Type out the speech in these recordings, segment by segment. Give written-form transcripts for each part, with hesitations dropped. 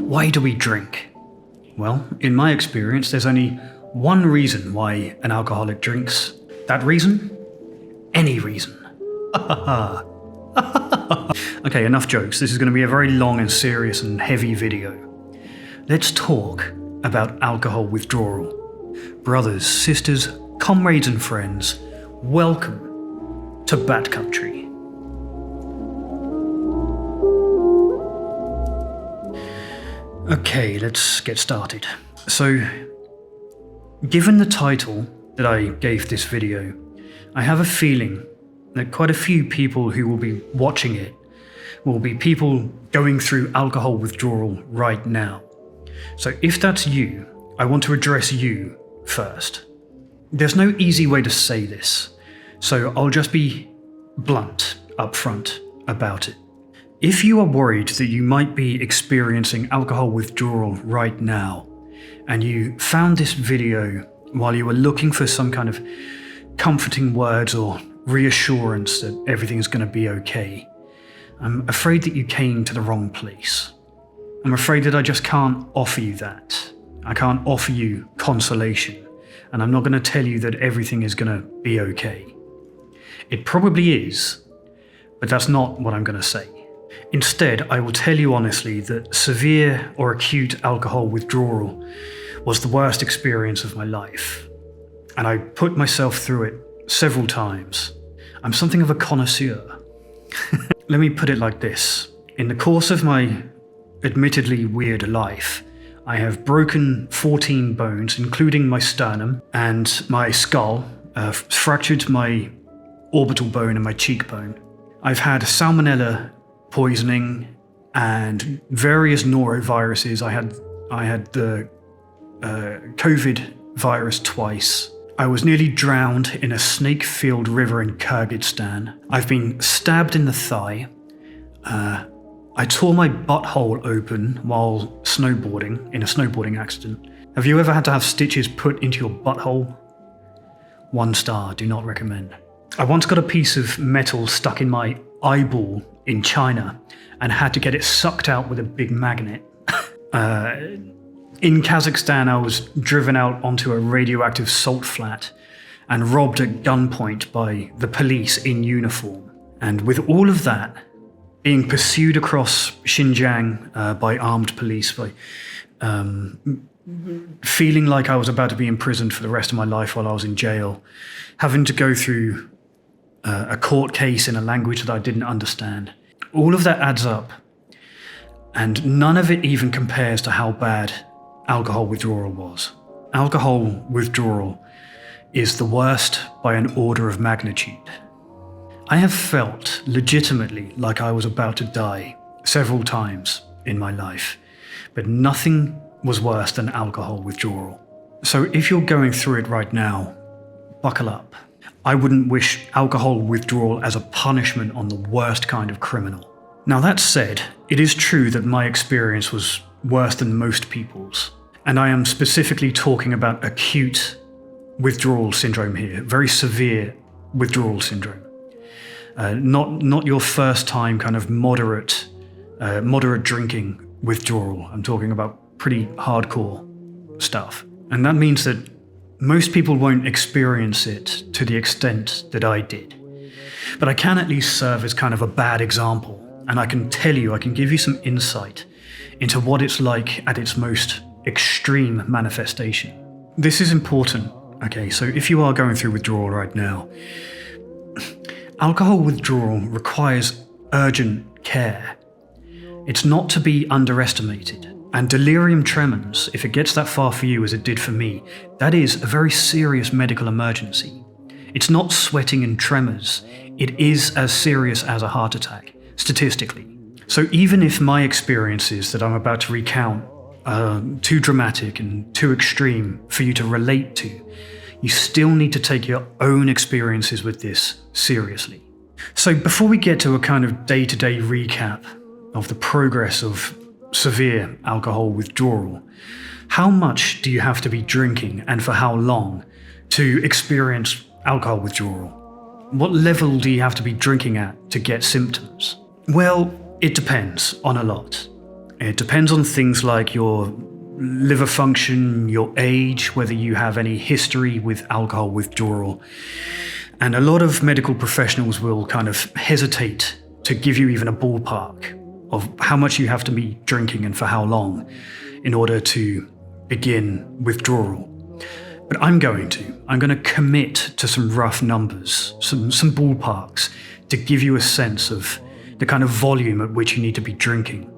Why do we drink? Well, in my experience, there's only one reason why an alcoholic drinks. That reason? Any reason. Okay, enough jokes. This is going to be a very long and serious and heavy video. Let's talk about alcohol withdrawal. Brothers, sisters, comrades and friends, welcome to Bat Country. Okay, let's get started. So, given the title that I gave this video, I have a feeling that quite a few people who will be watching it will be people going through alcohol withdrawal right now. So if that's you, I want to address you first. There's no easy way to say this, so I'll just be blunt up front about it. If you are worried that you might be experiencing alcohol withdrawal right now, and you found this video while you were looking for some kind of comforting words or reassurance that everything's going to be okay, I'm afraid that you came to the wrong place. I'm afraid that I just can't offer you that. I can't offer you consolation, and I'm not going to tell you that everything is going to be okay. It probably is, but that's not what I'm going to say. Instead, I will tell you honestly that severe or acute alcohol withdrawal was the worst experience of my life, and I put myself through it several times. I'm something of a connoisseur. Let me put it like this. In the course of my admittedly weird life, I have broken 14 bones, including my sternum and my skull, fractured my orbital bone and my cheekbone. I've had salmonella poisoning and various noroviruses. I had the COVID virus twice. I was nearly drowned in a snake-filled river in Kyrgyzstan. I've been stabbed in the thigh. I tore my butthole open while snowboarding in a snowboarding accident. Have you ever had to have stitches put into your butthole? 1 star, do not recommend. I once got a piece of metal stuck in my eyeball in China and had to get it sucked out with a big magnet. In Kazakhstan, I was driven out onto a radioactive salt flat and robbed at gunpoint by the police in uniform. And with all of that, being pursued across Xinjiang by armed police, by feeling like I was about to be imprisoned for the rest of my life while I was in jail, having to go through a court case in a language that I didn't understand. All of that adds up, and none of it even compares to how bad alcohol withdrawal was. Alcohol withdrawal is the worst by an order of magnitude. I have felt legitimately like I was about to die several times in my life, but nothing was worse than alcohol withdrawal. So if you're going through it right now, buckle up. I wouldn't wish alcohol withdrawal as a punishment on the worst kind of criminal. Now that said, it is true that my experience was worse than most people's, and I am specifically talking about acute withdrawal syndrome here, very severe withdrawal syndrome. Not your first time kind of moderate drinking withdrawal. I'm talking about pretty hardcore stuff. And that means that most people won't experience it to the extent that I did. But I can at least serve as kind of a bad example, and I can give you some insight into what it's like at its most extreme manifestation. This is important, okay? So if you are going through withdrawal right now, alcohol withdrawal requires urgent care. It's not to be underestimated. And delirium tremens, if it gets that far for you as it did for me, that is a very serious medical emergency. It's not sweating and tremors. It is as serious as a heart attack, statistically. So even if my experiences that I'm about to recount are too dramatic and too extreme for you to relate to, you still need to take your own experiences with this seriously. So before we get to a kind of day-to-day recap of the progress of severe alcohol withdrawal, how much do you have to be drinking and for how long to experience alcohol withdrawal? What level do you have to be drinking at to get symptoms? Well, it depends on a lot. It depends on things like your liver function, your age, whether you have any history with alcohol withdrawal. And a lot of medical professionals will kind of hesitate to give you even a ballpark of how much you have to be drinking and for how long in order to begin withdrawal. But I'm going to commit to some rough numbers, some ballparks, to give you a sense of the kind of volume at which you need to be drinking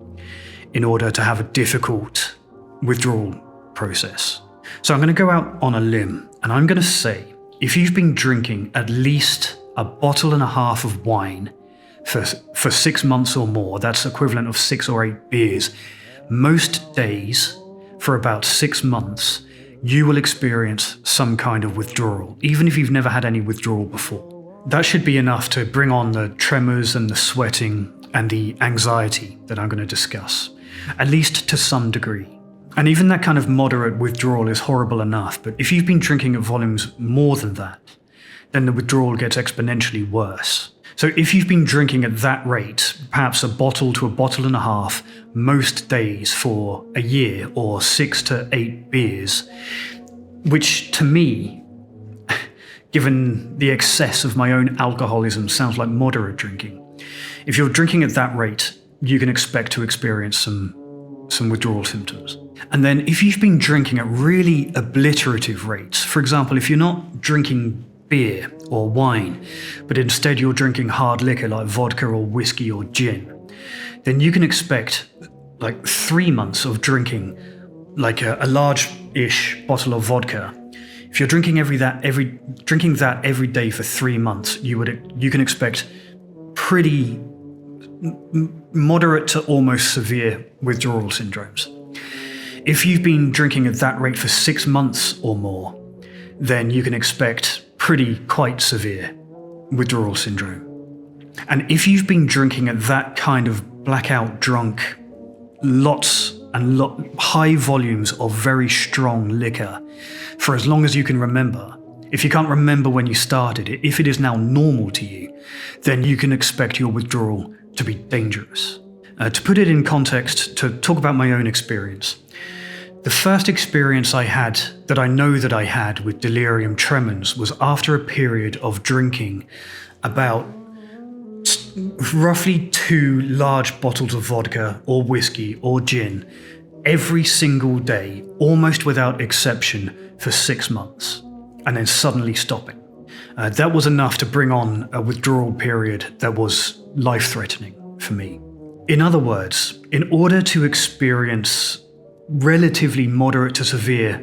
in order to have a difficult withdrawal process. So I'm going to go out on a limb, and I'm going to say, if you've been drinking at least a bottle and a half of wine for 6 months or more, that's equivalent of 6 or 8 beers, most days for about 6 months, you will experience some kind of withdrawal, even if you've never had any withdrawal before. That should be enough to bring on the tremors and the sweating and the anxiety that I'm going to discuss, at least to some degree. And even that kind of moderate withdrawal is horrible enough, but if you've been drinking at volumes more than that, then the withdrawal gets exponentially worse. So if you've been drinking at that rate, perhaps a bottle to a bottle and a half most days for a year, or 6 to 8 beers, which to me, given the excess of my own alcoholism, sounds like moderate drinking. If you're drinking at that rate, you can expect to experience some withdrawal symptoms. And then if you've been drinking at really obliterative rates, for example, if you're not drinking beer or wine, but instead you're drinking hard liquor like vodka or whiskey or gin, then you can expect like 3 months of drinking like a large-ish bottle of vodka. If you're drinking that every day for 3 months, you can expect pretty moderate to almost severe withdrawal syndromes. If you've been drinking at that rate for 6 months or more, then you can expect quite severe withdrawal syndrome. And if you've been drinking at that kind of blackout drunk, high volumes of very strong liquor for as long as you can remember, if you can't remember when you started it, if it is now normal to you, then you can expect your withdrawal to be dangerous. To put it in context, to talk about my own experience, the first experience I know that I had with delirium tremens was after a period of drinking about roughly 2 large bottles of vodka or whiskey or gin every single day, almost without exception, for 6 months, and then suddenly stopping. That was enough to bring on a withdrawal period that was life-threatening for me. In other words, in order to experience relatively moderate to severe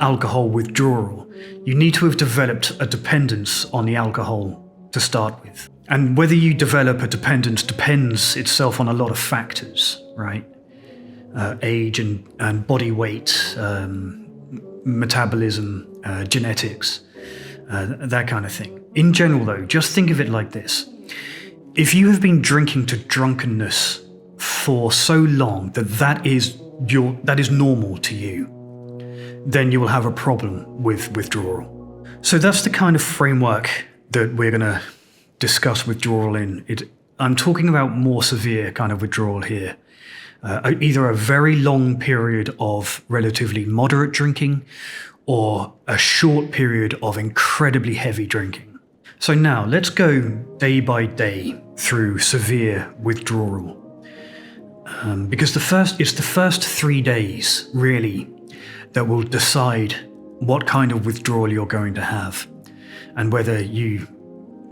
alcohol withdrawal, you need to have developed a dependence on the alcohol to start with. And whether you develop a dependence depends itself on a lot of factors, right? Age and body weight, metabolism, genetics, that kind of thing. In general, though, just think of it like this. If you have been drinking to drunkenness for so long that is normal to you, then you will have a problem with withdrawal. So that's the kind of framework that we're going to discuss withdrawal in. I'm talking about more severe kind of withdrawal here. Either a very long period of relatively moderate drinking or a short period of incredibly heavy drinking. So now let's go day by day through severe withdrawal. Because it's the first 3 days, really, that will decide what kind of withdrawal you're going to have and whether you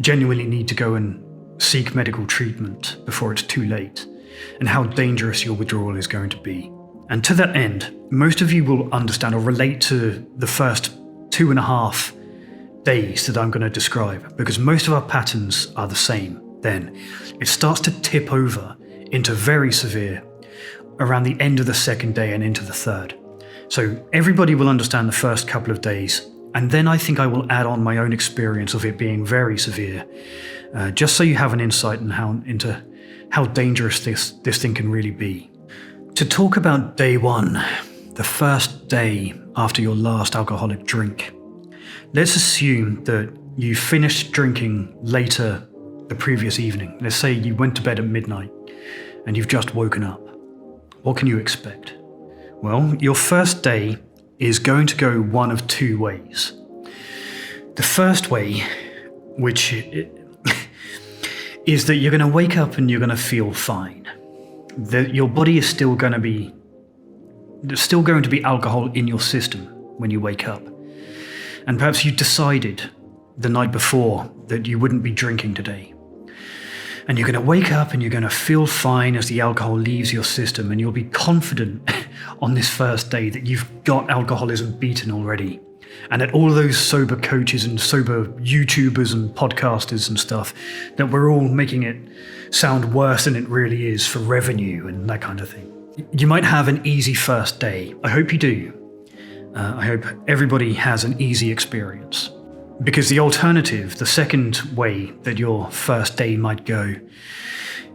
genuinely need to go and seek medical treatment before it's too late, and how dangerous your withdrawal is going to be. And to that end, most of you will understand or relate to the first 2.5 days that I'm going to describe, because most of our patterns are the same. Then it starts to tip over into very severe around the end of the 2nd day and into the 3rd. So everybody will understand the first couple of days, and then I think I will add on my own experience of it being very severe, just so you have an insight into how dangerous this thing can really be. To talk about day 1, the first day after your last alcoholic drink, let's assume that you finished drinking later the previous evening. Let's say you went to bed at midnight and you've just woken up. what can you expect? Well, your first day is going to go one of two ways. The first way, which is that you're going to wake up and you're going to feel fine. That your body is still going to be, there's still going to be alcohol in your system when you wake up. And perhaps you decided the night before that you wouldn't be drinking today. And you're going to wake up and you're going to feel fine as the alcohol leaves your system, and you'll be confident on this first day that you've got alcoholism beaten already. And that all those sober coaches and sober YouTubers and podcasters and stuff, that we're all making it sound worse than it really is for revenue and that kind of thing. You might have an easy first day. I hope you do. I hope everybody has an easy experience. Because the alternative, the second way that your first day might go,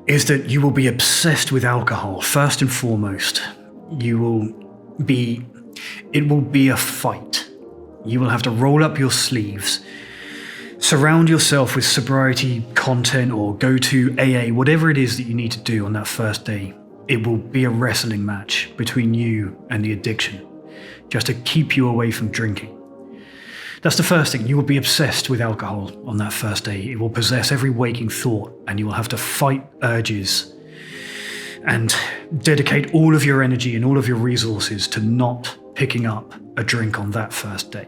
is that you will be obsessed with alcohol, first and foremost. It will be a fight. You will have to roll up your sleeves, surround yourself with sobriety content, or go to AA, whatever it is that you need to do on that first day. It will be a wrestling match between you and the addiction, just to keep you away from drinking. That's the first thing. You will be obsessed with alcohol on that first day. It will possess every waking thought, and you will have to fight urges and dedicate all of your energy and all of your resources to not picking up a drink on that first day.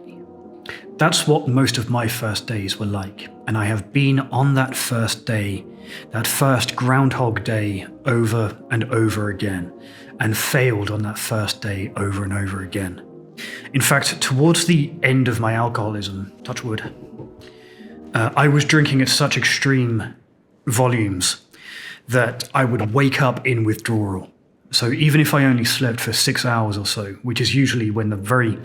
That's what most of my first days were like. And I have been on that first day, that first Groundhog Day, over and over again, and failed on that first day over and over again. In fact, towards the end of my alcoholism, touch wood, I was drinking at such extreme volumes that I would wake up in withdrawal. So even if I only slept for 6 hours or so, which is usually when the very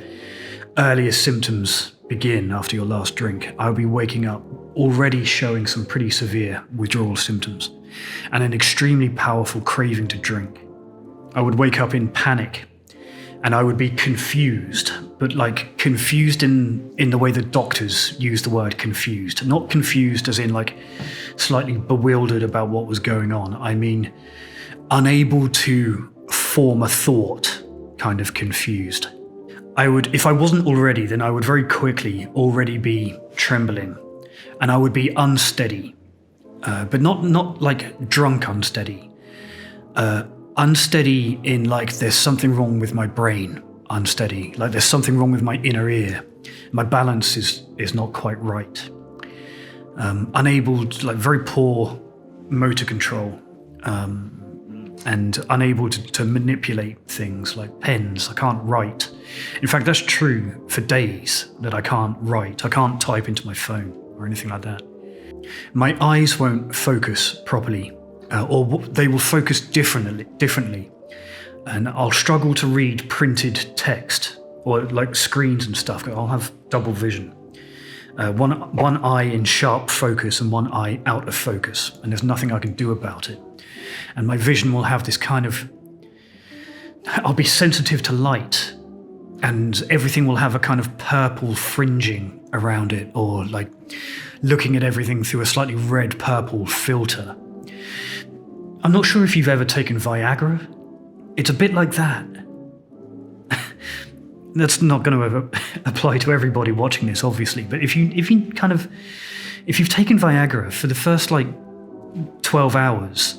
earliest symptoms begin after your last drink, I would be waking up already showing some pretty severe withdrawal symptoms and an extremely powerful craving to drink. I would wake up in panic. And I would be confused, but like confused in the way that doctors use the word confused. Not confused as in like slightly bewildered about what was going on. I mean, unable to form a thought, kind of confused. If I wasn't already, then I would very quickly already be trembling, and I would be unsteady, but not like drunk unsteady. Unsteady in like there's something wrong with my brain, unsteady, like there's something wrong with my inner ear. My balance is not quite right. Unable to, like very poor motor control, and unable to manipulate things like pens. I can't write. In fact, that's true for days that I can't write. I can't type into my phone or anything like that. My eyes won't focus properly. Or they will focus differently, and I'll struggle to read printed text or like screens and stuff. I'll have double vision, one eye in sharp focus and one eye out of focus, and there's nothing I can do about it. And my vision will have this kind of, I'll be sensitive to light, and everything will have a kind of purple fringing around it, or like looking at everything through a slightly red-purple filter. I'm not sure if you've ever taken Viagra. It's a bit like that. That's not going to apply to everybody watching this, obviously. But if you've taken Viagra for the first like 12 hours,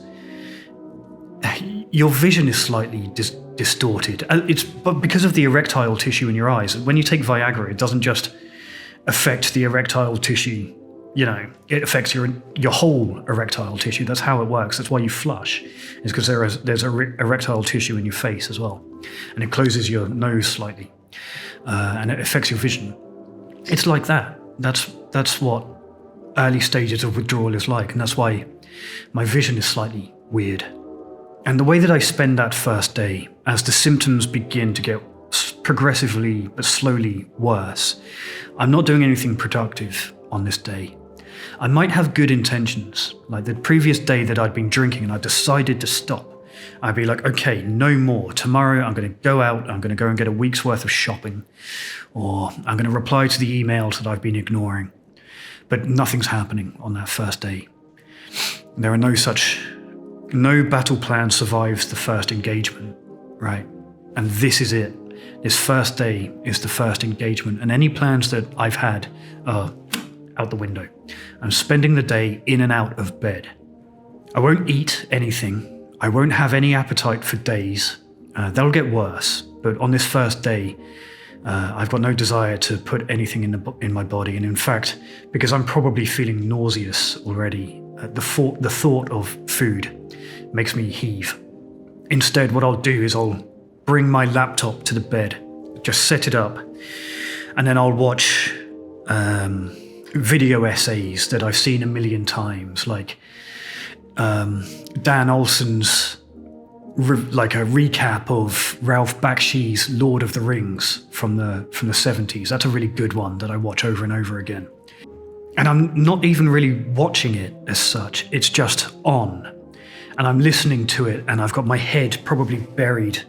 your vision is slightly distorted. But because of the erectile tissue in your eyes. When you take Viagra, it doesn't just affect the erectile tissue. You know, it affects your whole erectile tissue. That's how it works. That's why you flush. It's because there's erectile tissue in your face as well. And it closes your nose slightly. And it affects your vision. It's like that. That's what early stages of withdrawal is like. And that's why my vision is slightly weird. And the way that I spend that first day, as the symptoms begin to get progressively but slowly worse, I'm not doing anything productive on this day. I might have good intentions, like the previous day that I'd been drinking and I decided to stop. I'd be like, okay, no more. Tomorrow I'm going to go out, I'm going to go and get a week's worth of shopping, or I'm going to reply to the emails that I've been ignoring. But nothing's happening on that first day. There are no battle plan survives the first engagement. right? And this is it. This first day is the first engagement, and any plans that I've had are out the window. I'm spending the day in and out of bed. I won't eat anything. I won't have any appetite for days. That'll get worse, but on this first day, I've got no desire to put anything in my body, and in fact, because I'm probably feeling nauseous already, the thought of food makes me heave. Instead, what I'll do is I'll bring my laptop to the bed, just set it up, and then I'll watch video essays that I've seen a million times, like Dan Olsen's like a recap of Ralph Bakshi's Lord of the Rings from the 70s. That's a really good one that I watch over and over again. And I'm not even really watching it as such, it's just on. And I'm listening to it, and I've got my head probably buried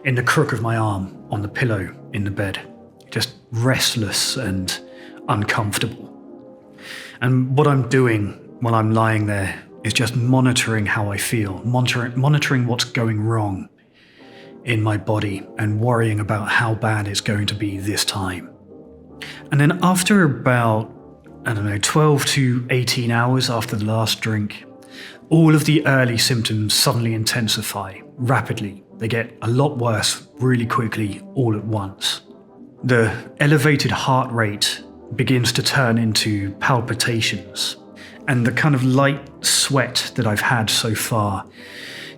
in the crook of my arm on the pillow in the bed, just restless and uncomfortable. And what I'm doing while I'm lying there is just monitoring how I feel, monitoring what's going wrong in my body and worrying about how bad it's going to be this time. And then after about, 12 to 18 hours after the last drink, all of the early symptoms suddenly intensify rapidly. They get a lot worse really quickly all at once. The elevated heart rate begins to turn into palpitations, and the kind of light sweat that I've had so far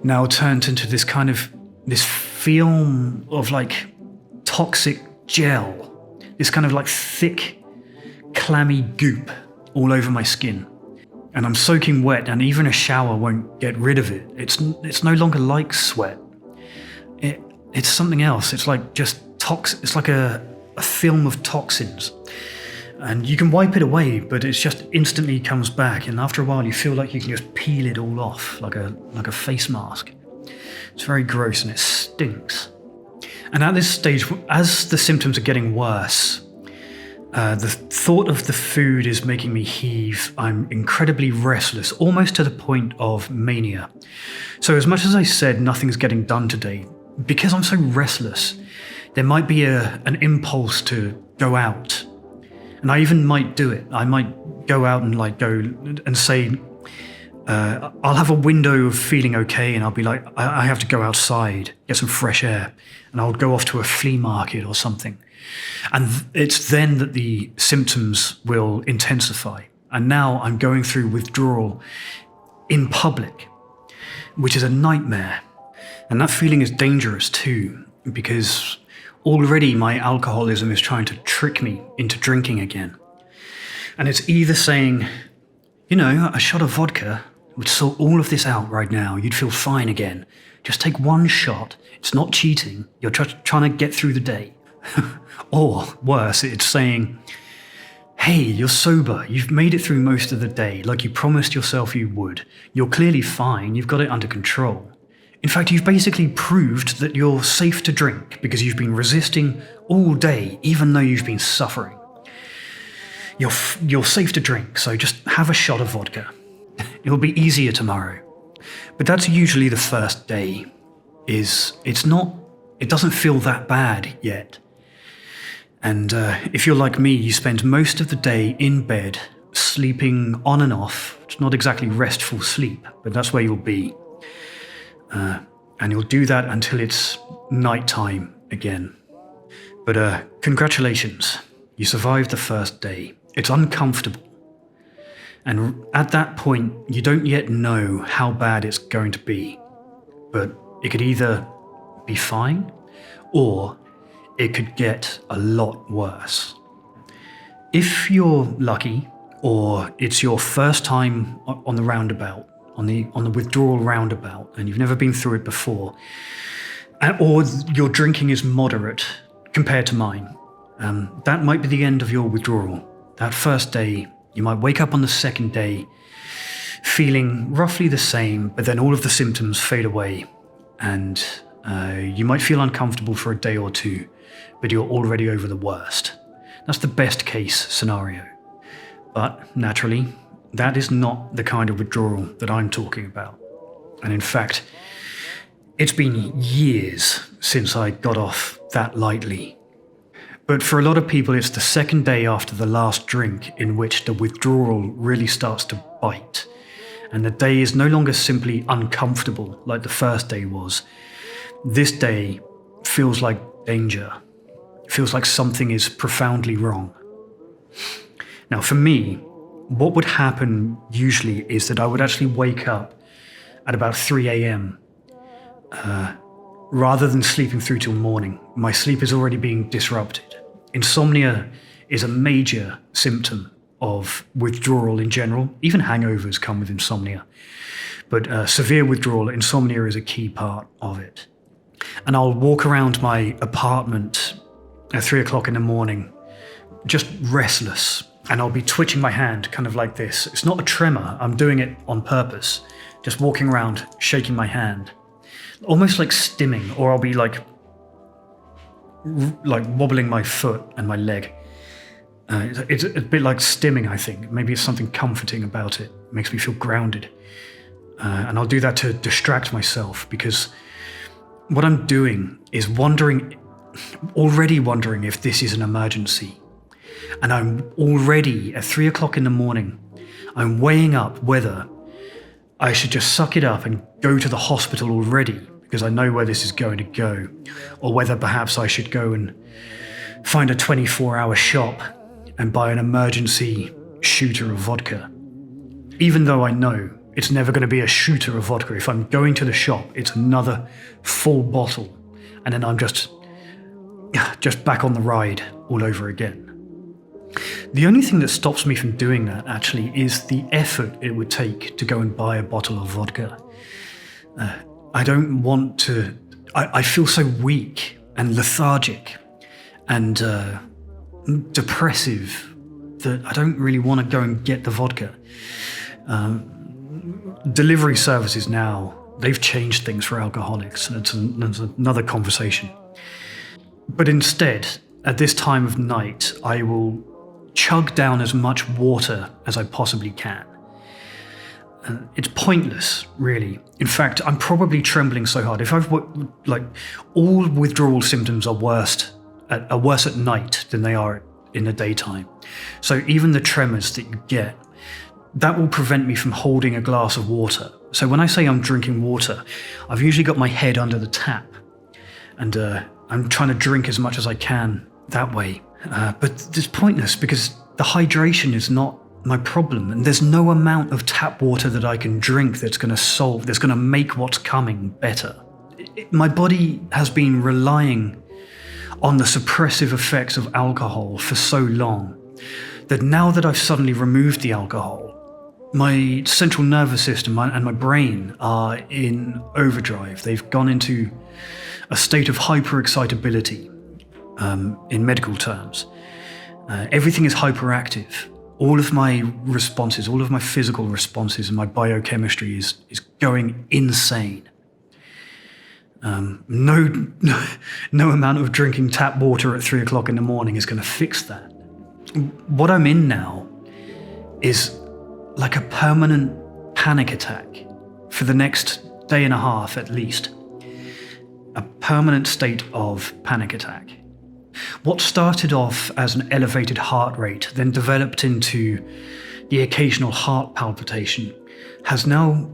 now turns into this film of like toxic gel, this kind of like thick, clammy goop all over my skin. And I'm soaking wet, and even a shower won't get rid of it. It's no longer like sweat. It's something else. It's like just it's like a film of toxins. And you can wipe it away, but it just instantly comes back. And after a while, you feel like you can just peel it all off, like a face mask. It's very gross and it stinks. And at this stage, as the symptoms are getting worse, the thought of the food is making me heave. I'm incredibly restless, almost to the point of mania. So as much as I said nothing's getting done today, because I'm so restless, there might be an impulse to go out. And I even might do it. I might go out and go and say, I'll have a window of feeling okay, and I'll be like, I have to go outside, get some fresh air, and I'll go off to a flea market or something. And it's then that the symptoms will intensify. And now I'm going through withdrawal in public, which is a nightmare. And that feeling is dangerous too, because already my alcoholism is trying to trick me into drinking again. And it's either saying, a shot of vodka would sort all of this out right now. You'd feel fine again. Just take one shot. It's not cheating. You're trying to get through the day. Or worse, it's saying, hey, you're sober. You've made it through most of the day like you promised yourself you would. You're clearly fine. You've got it under control. In fact, you've basically proved that you're safe to drink because you've been resisting all day, even though you've been suffering. You're safe to drink, so just have a shot of vodka. It'll be easier tomorrow. But that's usually the first day. It doesn't feel that bad yet. And if you're like me, you spend most of the day in bed, sleeping on and off. It's not exactly restful sleep, but that's where you'll be. And you'll do that until it's nighttime again. But congratulations, you survived the first day. It's uncomfortable. And at that point, you don't yet know how bad it's going to be. But it could either be fine, or it could get a lot worse. If you're lucky, or it's your first time on the roundabout, on the withdrawal roundabout, and you've never been through it before, or your drinking is moderate compared to mine, that might be the end of your withdrawal. That first day, you might wake up on the second day feeling roughly the same, but then all of the symptoms fade away, and you might feel uncomfortable for a day or two, but you're already over the worst. That's the best case scenario. But naturally, that is not the kind of withdrawal that I'm talking about. And in fact, It's been years since I got off that lightly. But for a lot of people, it's the second day after the last drink in which the withdrawal really starts to bite. And the day is no longer simply uncomfortable like the first day was. This day feels like danger. It feels like something is profoundly wrong. Now, for me, what would happen usually is that I would actually wake up at about 3 a.m. Rather than sleeping through till morning. My sleep is already being disrupted. Insomnia is a major symptom of withdrawal in general. Even hangovers come with insomnia. But severe withdrawal, insomnia is a key part of it. And I'll walk around my apartment at 3 o'clock in the morning, just restless. And I'll be twitching my hand, kind of like this. It's not a tremor, I'm doing it on purpose. Just walking around, shaking my hand. Almost like stimming, or I'll be like wobbling my foot and my leg. It's a bit like stimming, I think. Maybe it's something comforting about it. It makes me feel grounded. And I'll do that to distract myself, because what I'm doing is already wondering if this is an emergency. And I'm already at 3 o'clock in the morning, I'm weighing up whether I should just suck it up and go to the hospital already, because I know where this is going to go, or whether perhaps I should go and find a 24-hour shop and buy an emergency shooter of vodka. Even though I know it's never going to be a shooter of vodka. If I'm going to the shop, it's another full bottle, and then I'm just back on the ride all over again. The only thing that stops me from doing that, actually, is the effort it would take to go and buy a bottle of vodka. I don't want to... I feel so weak and lethargic and depressive that I don't really want to go and get the vodka. Delivery services now, they've changed things for alcoholics. That's another conversation. But instead, at this time of night, I will chug down as much water as I possibly can. It's pointless, really. In fact, I'm probably trembling so hard. If all withdrawal symptoms are worse at night than they are in the daytime. So even the tremors that you get, that will prevent me from holding a glass of water. So when I say I'm drinking water, I've usually got my head under the tap, and I'm trying to drink as much as I can that way. But it's pointless, because the hydration is not my problem, and there's no amount of tap water that I can drink that's going to make what's coming better. My body has been relying on the suppressive effects of alcohol for so long that now that I've suddenly removed the alcohol, my central nervous system and my brain are in overdrive. They've gone into a state of hyperexcitability, in medical terms. Everything is hyperactive. All of my responses, all of my physical responses and my biochemistry is going insane. No amount of drinking tap water at 3 o'clock in the morning is going to fix that. What I'm in now is like a permanent panic attack for the next day and a half at least. A permanent state of panic attack. What started off as an elevated heart rate, then developed into the occasional heart palpitation, has now...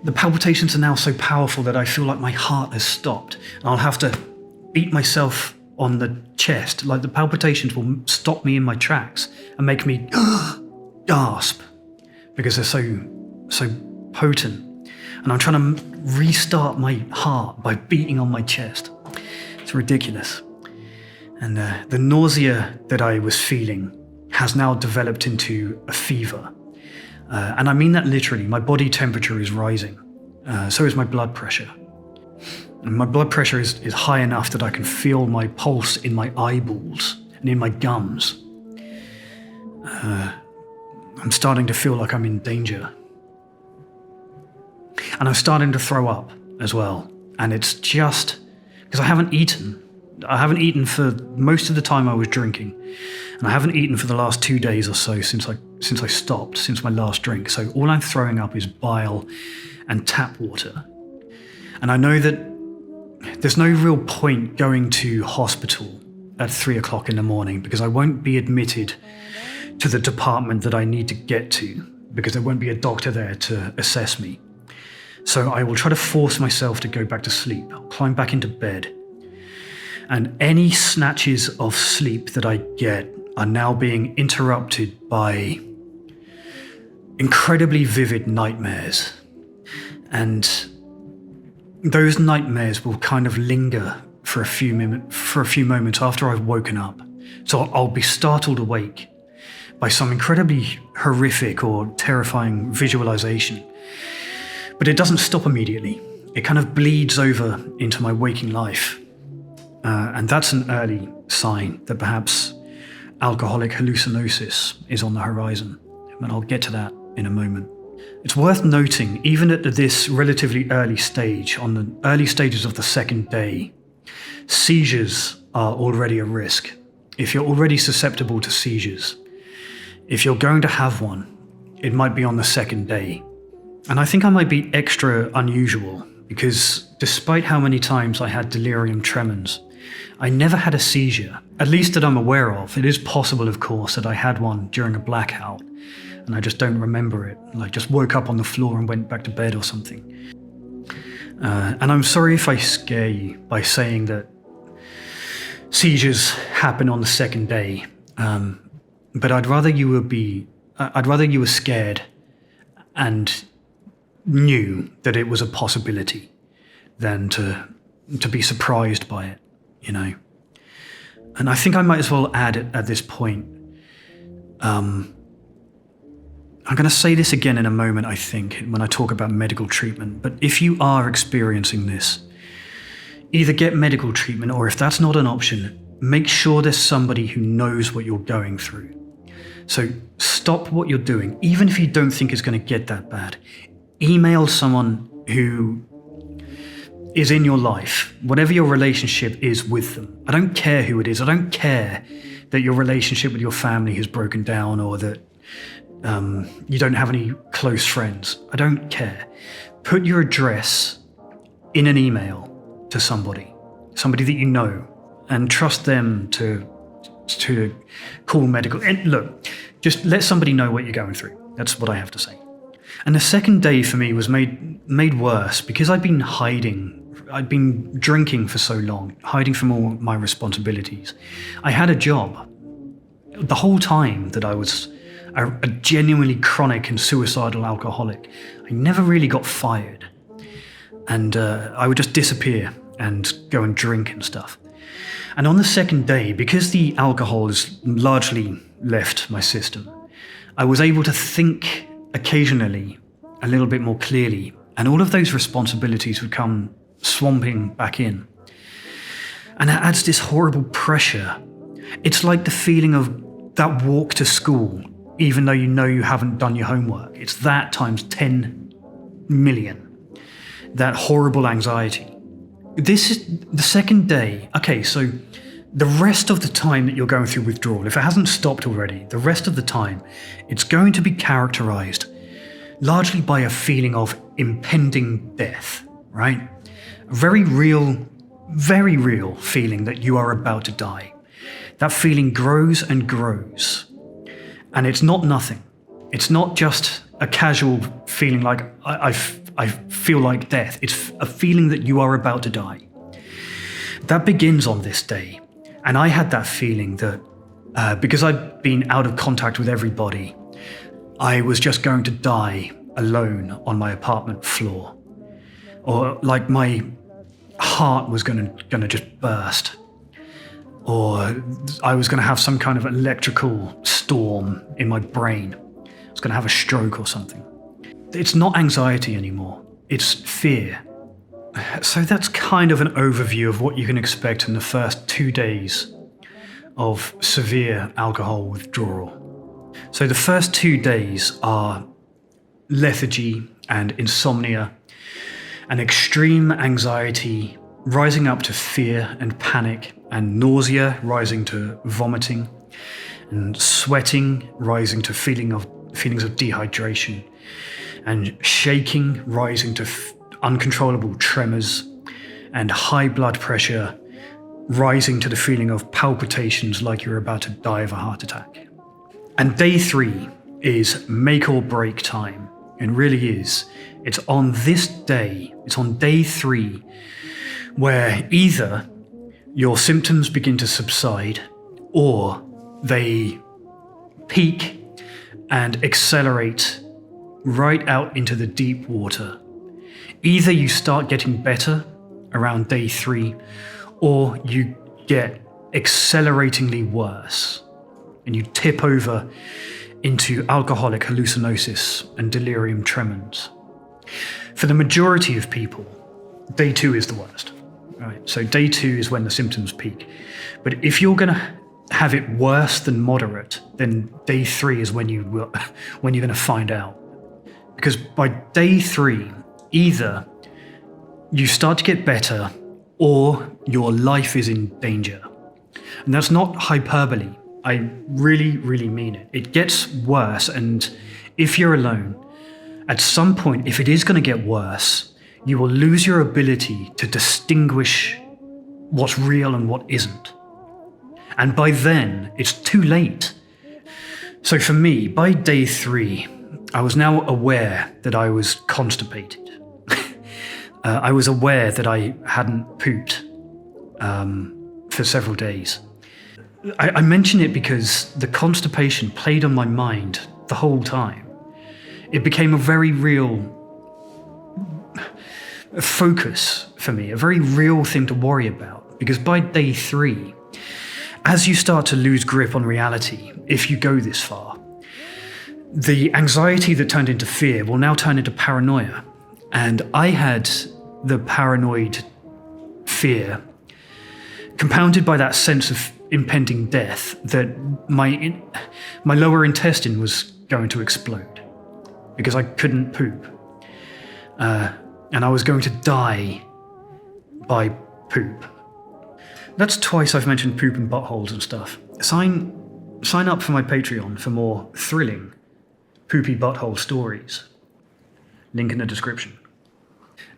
The palpitations are now so powerful that I feel like my heart has stopped. And I'll have to beat myself on the chest. Like, the palpitations will stop me in my tracks and make me gasp, because they're so potent. And I'm trying to restart my heart by beating on my chest. It's ridiculous. And the nausea that I was feeling has now developed into a fever. And I mean that literally. My body temperature is rising. So is my blood pressure. And my blood pressure is high enough that I can feel my pulse in my eyeballs and in my gums. I'm starting to feel like I'm in danger. And I'm starting to throw up as well. And it's just because I haven't eaten. I haven't eaten for most of the time I was drinking. And I haven't eaten for the last 2 days or so since I stopped, since my last drink. So all I'm throwing up is bile and tap water. And I know that there's no real point going to hospital at 3 o'clock in the morning because I won't be admitted to the department that I need to get to because there won't be a doctor there to assess me. So I will try to force myself to go back to sleep. I'll climb back into bed. And any snatches of sleep that I get are now being interrupted by incredibly vivid nightmares. And those nightmares will kind of linger for a few moments after I've woken up. So I'll be startled awake by some incredibly horrific or terrifying visualization. But it doesn't stop immediately. It kind of bleeds over into my waking life. And that's an early sign that perhaps alcoholic hallucinosis is on the horizon. And I'll get to that in a moment. It's worth noting, even at this relatively early stage, on the early stages of the second day, seizures are already a risk. If you're already susceptible to seizures, if you're going to have one, it might be on the second day. And I think I might be extra unusual because despite how many times I had delirium tremens, I never had a seizure, at least that I'm aware of. It is possible, of course, that I had one during a blackout and I just don't remember it. I just woke up on the floor and went back to bed or something. And I'm sorry if I scare you by saying that seizures happen on the second day, but I'd rather you were scared and knew that it was a possibility than to be surprised by it, you know. And I think I might as well add at this point, I'm going to say this again in a moment, I think, when I talk about medical treatment, but if you are experiencing this, either get medical treatment, or if that's not an option, make sure there's somebody who knows what you're going through. So stop what you're doing, even if you don't think it's going to get that bad. Email someone who is in your life, whatever your relationship is with them. I don't care who it is. I don't care that your relationship with your family has broken down or that you don't have any close friends. I don't care. Put your address in an email to somebody that you know, and trust them to call medical. And look, just let somebody know what you're going through. That's what I have to say. And the second day for me was made worse because I'd been hiding. I'd been drinking for so long, hiding from all my responsibilities. I had a job. The whole time that I was a genuinely chronic and suicidal alcoholic, I never really got fired. And I would just disappear and go and drink and stuff. And on the second day, because the alcohol has largely left my system, I was able to think occasionally a little bit more clearly, and all of those responsibilities would come swamping back in. And it adds this horrible pressure. It's like the feeling of that walk to school, even though you know you haven't done your homework. It's that times 10 million. That horrible anxiety. This is the second day. Okay, so the rest of the time that you're going through withdrawal, if it hasn't stopped already, the rest of the time, it's going to be characterized largely by a feeling of impending death, right? A very real feeling that you are about to die. That feeling grows and grows. And it's not nothing. It's not just a casual feeling like I feel like death. It's a feeling that you are about to die. That begins on this day. And I had that feeling that because I'd been out of contact with everybody, I was just going to die alone on my apartment floor. Or like my heart was going to just burst. Or I was going to have some kind of electrical storm in my brain. I was going to have a stroke or something. It's not anxiety anymore. It's fear. So that's kind of an overview of what you can expect in the first 2 days of severe alcohol withdrawal. So the first 2 days are lethargy and insomnia and extreme anxiety rising up to fear and panic, and nausea rising to vomiting, and sweating rising to feelings of dehydration, and shaking rising to uncontrollable tremors, and high blood pressure rising to the feeling of palpitations like you're about to die of a heart attack. And day 3 is make or break time. It really is. It's on this day, it's on day 3, where either your symptoms begin to subside or they peak and accelerate right out into the deep water. Either you start getting better around day 3, or you get acceleratingly worse and you tip over into alcoholic hallucinosis and delirium tremens. For the majority of people, day 2 is the worst. Right? So day 2 is when the symptoms peak. But if you're going to have it worse than moderate, then day 3 is when you're going to find out. Because by day 3, either you start to get better or your life is in danger. And that's not hyperbole. I really, really mean it. It gets worse, and if you're alone, at some point, if it is going to get worse, you will lose your ability to distinguish what's real and what isn't. And by then, it's too late. So for me, by day 3, I was now aware that I was constipated. I was aware that I hadn't pooped for several days. I mention it because the constipation played on my mind the whole time. It became a very real focus for me, a very real thing to worry about. Because by day 3, as you start to lose grip on reality, if you go this far, the anxiety that turned into fear will now turn into paranoia. And I had the paranoid fear compounded by that sense of impending death, that my lower intestine was going to explode because I couldn't poop. And I was going to die by poop. That's twice I've mentioned poop and buttholes and stuff. Sign up for my Patreon for more thrilling poopy butthole stories. Link in the description.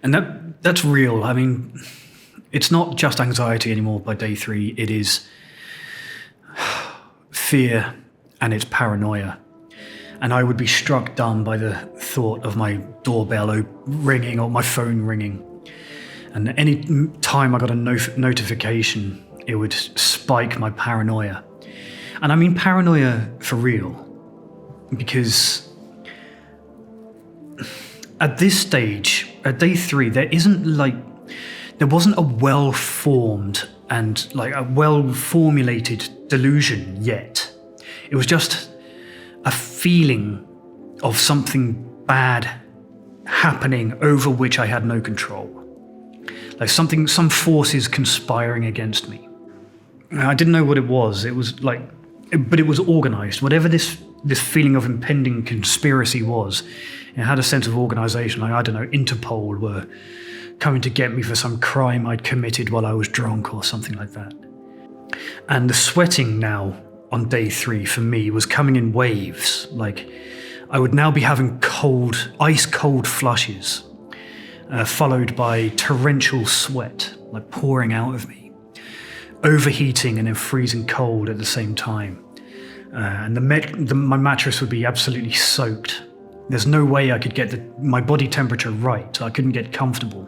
And that's real. I mean, it's not just anxiety anymore by day 3. It is fear and it's paranoia. And I would be struck dumb by the thought of my doorbell ringing or my phone ringing. And any time I got a notification, it would spike my paranoia. And I mean paranoia for real. Because at this stage, at day 3, there wasn't a well-formed and like a well-formulated delusion yet. It was just a feeling of something bad happening over which I had no control. Like some forces conspiring against me. I didn't know what it was. It was like, but it was organized. Whatever this feeling of impending conspiracy was, it had a sense of organization. Like, I don't know, Interpol were coming to get me for some crime I'd committed while I was drunk or something like that. And the sweating now on day 3 for me was coming in waves. Like, I would now be having ice cold flushes, followed by torrential sweat, like pouring out of me, overheating and then freezing cold at the same time. And my mattress would be absolutely soaked. There's no way I could get my body temperature right. I couldn't get comfortable.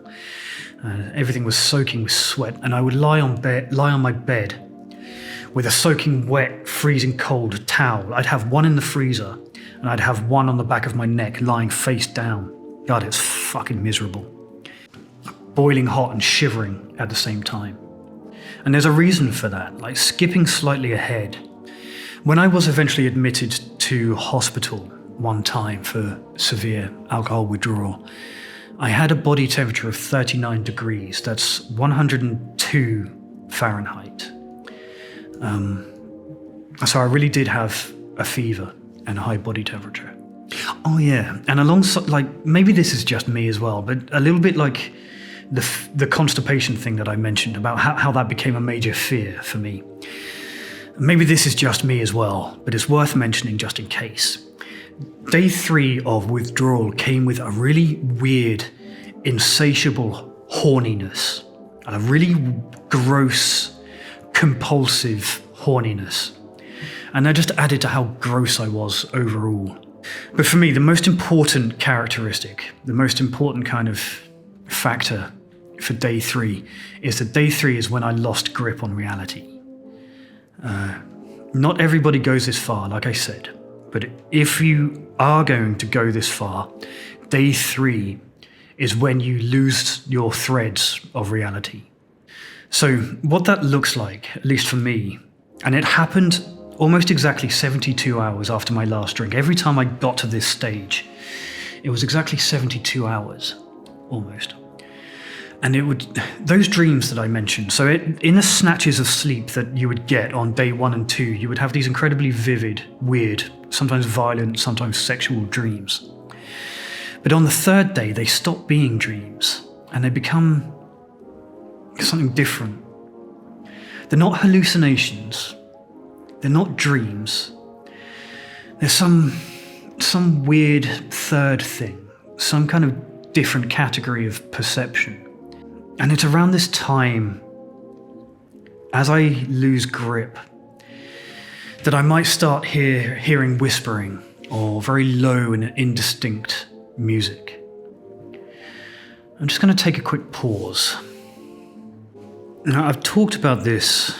Everything was soaking with sweat, and I would lie on my bed with a soaking wet, freezing cold towel. I'd have one in the freezer, and I'd have one on the back of my neck, lying face down. God, it's fucking miserable. Boiling hot and shivering at the same time. And there's a reason for that, like skipping slightly ahead. When I was eventually admitted to hospital one time for severe alcohol withdrawal, I had a body temperature of 39 degrees. That's 102 Fahrenheit. So I really did have a fever and a high body temperature. Oh yeah, and alongside, like, maybe this is just me as well, but a little bit like the constipation thing that I mentioned about how that became a major fear for me. Maybe this is just me as well, but it's worth mentioning just in case. Day 3 of withdrawal came with a really weird insatiable horniness, a really gross, compulsive horniness. And that just added to how gross I was overall. But for me, the most important characteristic, the most important kind of factor for day 3 is that day 3 is when I lost grip on reality. Not everybody goes this far, like I said, but if you are going to go this far, day 3 is when you lose your threads of reality. So what that looks like, at least for me, and it happened almost exactly 72 hours after my last drink. Every time I got to this stage, it was exactly 72 hours, almost. And those dreams that I mentioned, so in the snatches of sleep that you would get on day 1 and 2, you would have these incredibly vivid, weird, sometimes violent, sometimes sexual dreams. But on the 3rd day, they stop being dreams and they become something different. They're not hallucinations. They're not dreams. There's some weird 3rd thing, some kind of different category of perception. And it's around this time, as I lose grip, that I might start hearing whispering or very low and indistinct music. I'm just going to take a quick pause. Now, I've talked about this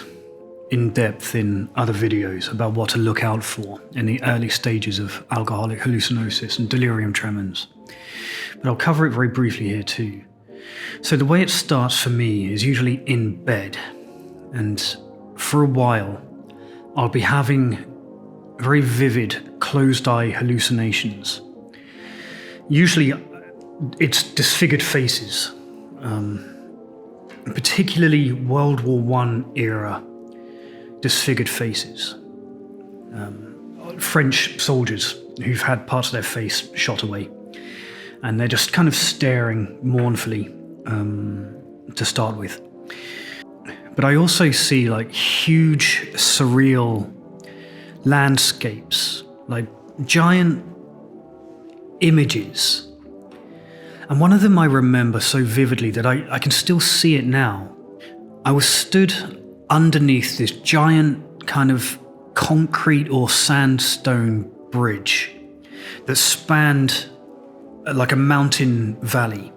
in depth in other videos about what to look out for in the early stages of alcoholic hallucinosis and delirium tremens, but I'll cover it very briefly here too. So the way it starts for me is usually in bed, and for a while I'll be having very vivid closed-eye hallucinations. Usually it's disfigured faces, particularly World War I era disfigured faces. French soldiers who've had parts of their face shot away, and they're just kind of staring mournfully to start with. But I also see like huge surreal landscapes, like giant images. And one of them I remember so vividly that I can still see it now. I was stood underneath this giant kind of concrete or sandstone bridge that spanned like a mountain valley,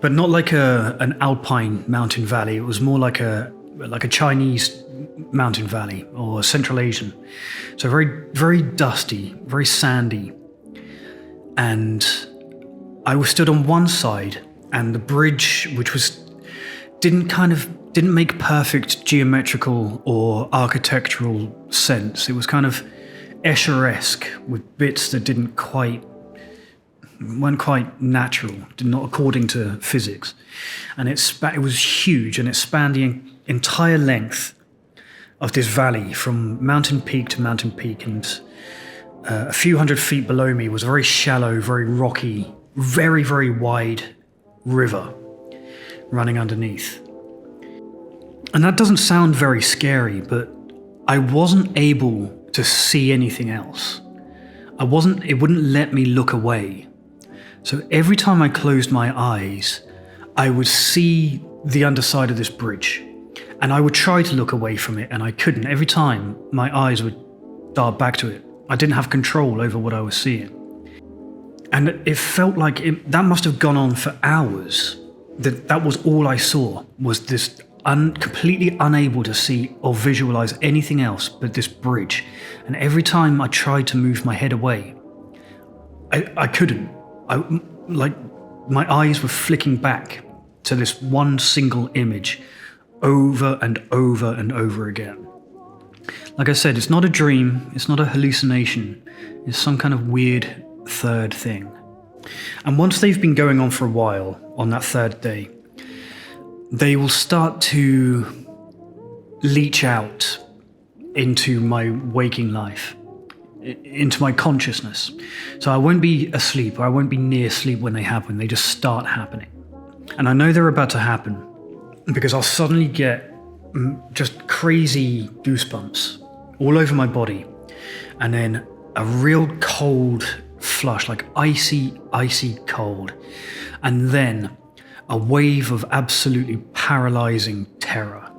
but not like an alpine mountain valley. It was more like a Chinese mountain valley or Central Asian. So very, very dusty, very sandy. And I was stood on one side, and the bridge, which didn't make perfect geometrical or architectural sense. It was kind of Escher-esque with bits that weren't quite natural, not according to physics. And it was huge, and it spanned the entire length of this valley from mountain peak to mountain peak. And a few hundred feet below me was a very shallow, very rocky, very, very wide river running underneath. And that doesn't sound very scary, but I wasn't able to see anything else. It wouldn't let me look away. So every time I closed my eyes, I would see the underside of this bridge, and I would try to look away from it, and I couldn't. Every time my eyes would dart back to it. I didn't have control over what I was seeing. And it felt like that must have gone on for hours. That was all I saw, was this completely unable to see or visualize anything else but this bridge. And every time I tried to move my head away, I couldn't. My eyes were flicking back to this one single image over and over and over again. Like I said, it's not a dream, it's not a hallucination, it's some kind of weird 3rd thing. And once they've been going on for a while, on that 3rd day, they will start to leach out into my waking life, into my consciousness. So I won't be asleep, or I won't be near sleep when they happen. They just start happening. And I know they're about to happen because I'll suddenly get just crazy goosebumps all over my body, and then a real cold flush, like icy, icy cold. And then a wave of absolutely paralyzing terror.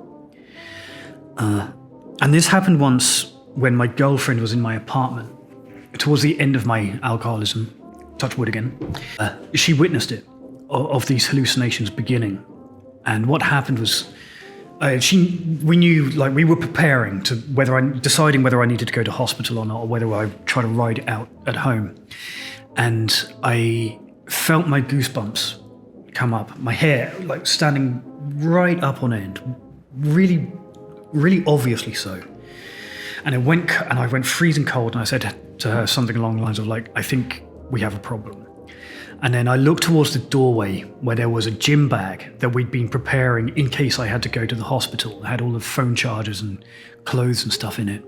And this happened once when my girlfriend was in my apartment, towards the end of my alcoholism, touch wood again. She witnessed it, of these hallucinations beginning. And what happened was, we knew, like, we were preparing to deciding whether I needed to go to hospital or not, or whether I try to ride it out at home. And I felt my goosebumps come up, my hair like standing right up on end, really, really obviously so. And I went freezing cold, and I said to her something along the lines of, like, I think we have a problem. And then I looked towards the doorway where there was a gym bag that we'd been preparing in case I had to go to the hospital. It had all the phone chargers and clothes and stuff in it.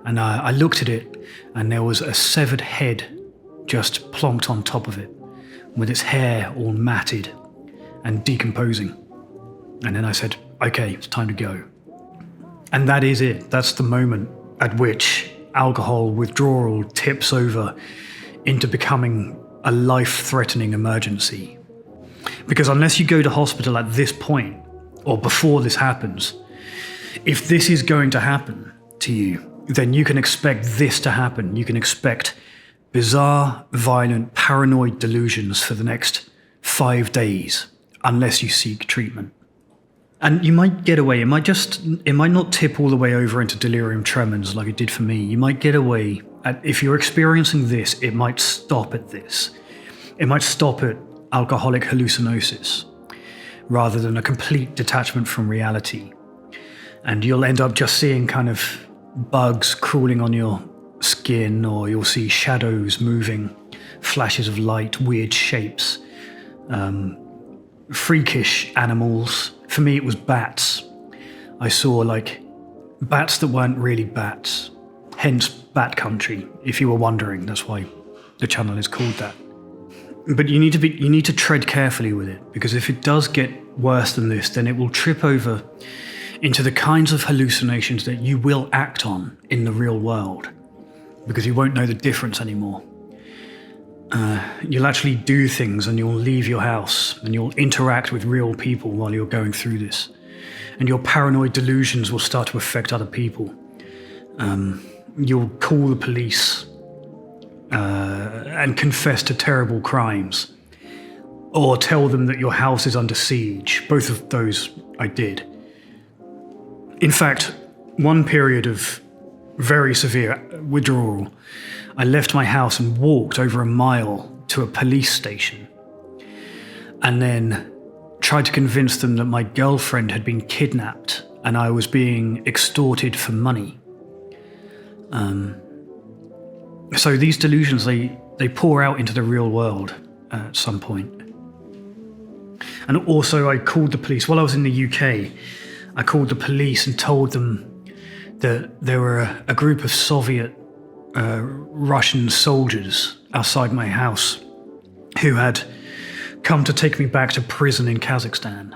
And I looked at it, and there was a severed head just plonked on top of it, with its hair all matted and decomposing. And then I said, okay, it's time to go. And that is it. That's the moment at which alcohol withdrawal tips over into becoming a life-threatening emergency. Because unless you go to hospital at this point, or before this happens, if this is going to happen to you, then you can expect this to happen. You can expect bizarre, violent, paranoid delusions for the next 5 days, unless you seek treatment. And you might get away, it might not tip all the way over into delirium tremens like it did for me. You might get away, if you're experiencing this, it might stop at this. It might stop at alcoholic hallucinosis, rather than a complete detachment from reality. And you'll end up just seeing kind of bugs crawling on your skin, or you'll see shadows moving, flashes of light, weird shapes, freakish animals. For me, it was bats. I saw, like, bats that weren't really bats, hence Bat Country, if you were wondering. That's why the channel is called that. But you need to tread carefully with it, because if it does get worse than this, then it will trip over into the kinds of hallucinations that you will act on in the real world, because you won't know the difference anymore. You'll actually do things, and you'll leave your house, and you'll interact with real people while you're going through this. And your paranoid delusions will start to affect other people. You'll call the police and confess to terrible crimes, or tell them that your house is under siege. Both of those I did. In fact, one period of very severe withdrawal, I left my house and walked over a mile to a police station, and then tried to convince them that my girlfriend had been kidnapped and I was being extorted for money. So these delusions, they pour out into the real world at some point. And also I called the police. While I was in the UK, I called the police and told them that there were a group of Soviet Russian soldiers outside my house who had come to take me back to prison in Kazakhstan.